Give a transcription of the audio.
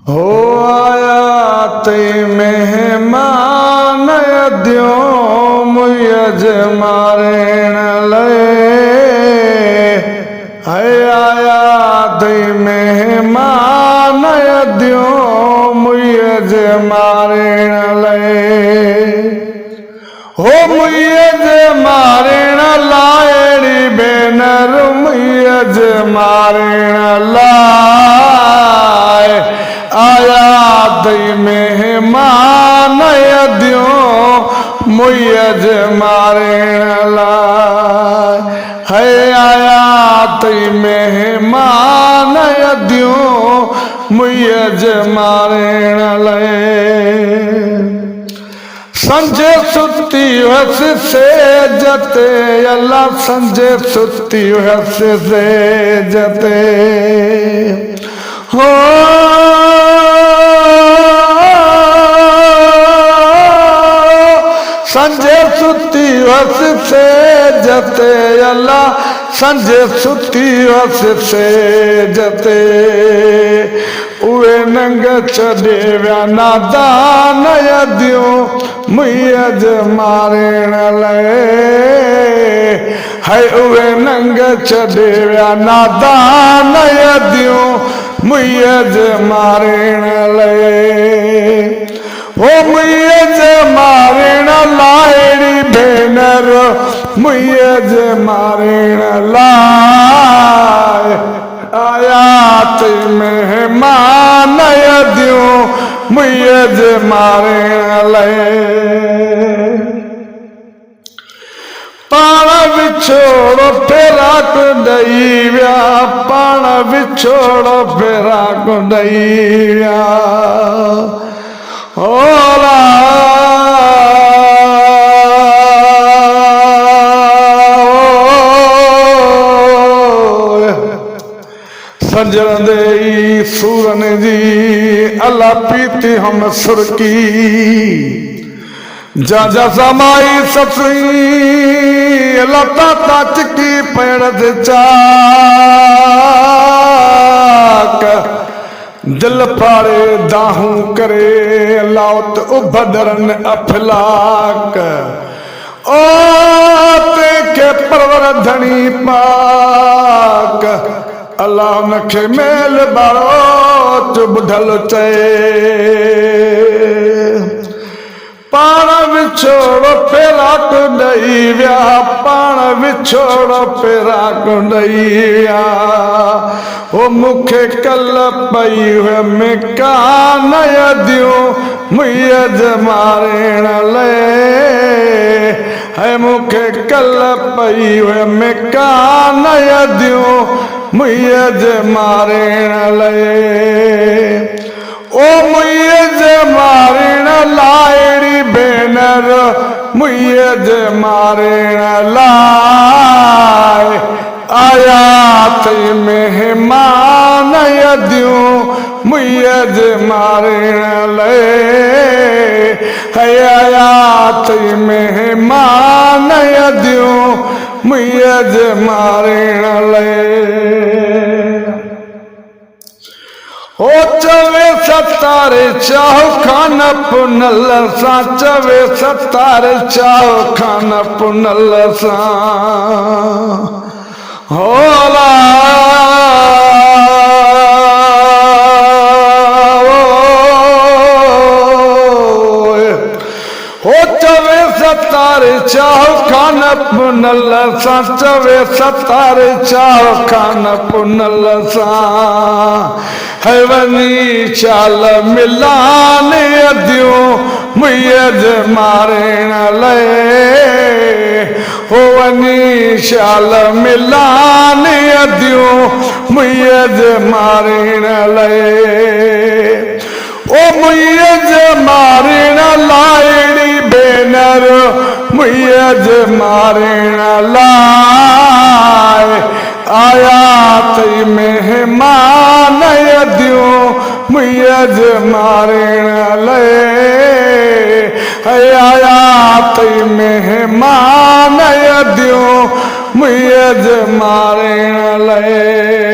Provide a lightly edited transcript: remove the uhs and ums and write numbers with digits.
हो आया ते मेहमान दियो मुयज मारेण लए है आया ते मेहमान दियो मुयज मारेण लए हो मुयज मारेण लाएड़ी बेनर मुयज मारेण लाए आया दई मेहमान दियो मुयज मारेण लाए है आया दई मेहमान दियो मुयज मारेण लाए संजे सुती हस से जते अल्लाह संजे सुती हस से जते हो संजे सुती हस से जते अल्लाह संजे सुती हस से जते उए नंग छॾे विया नादान दियो मुयज मारेण लए है उए नंग छॾे विया नादान दियो मुयज मारेण लए ओ मुयज मारेण लाएड़ी भेनर मुयज मारेण लाए आयात मेहमान दियो मुयज मारेण लए पाण विछोड़ो फेराक ॾई विया पाण विछोड़ो फेराक ॾई विया होला संजरंदे सूरन जी अल्लाह पीती हम सुरकी जा जा समाई ससुई लता ताचकी पेड़ दे चाक दिल फाड़े दाहू करे लाउत उभदरन अफलाक ओ ते के परवर धनी पाक अल्लाह नखे मेल बारो चुब ढल चए पाण विछोड़ो फेराक ॾई विया पाण विछोड़ो फेराक ॾई विया हो मूंखे कल पई में कान दियो मुयज मारेण लए है मूंखे कल पई में कान दियो मुयज मारेण लए ओ मुयज मारेण लाएड़ी भेनर मुयज मारेण लाए आयात मेहमान दियो मुयज मारेण लए है आयात मेहमान दियो मुयज मारेण लए हो चवे सतारे चाहो खान पुनल सा चवे सतारे चाहो खान पुनल सा होला हो चवे सतारे चाहो खान पुनल सा चवे सतारे चाहो खान पुनल सा है वनी चाल मिलान दियो मुयज मारेण लए हो वनी चाल मिलान दियो मुयज मारेण लए ओ मुयज मारेण लाएड़ी भेनर मुयज मारेण लाए आयात मेहमान दियो मुयज मारेण लए है आयात मेहमान दियो मुयज मारेण लए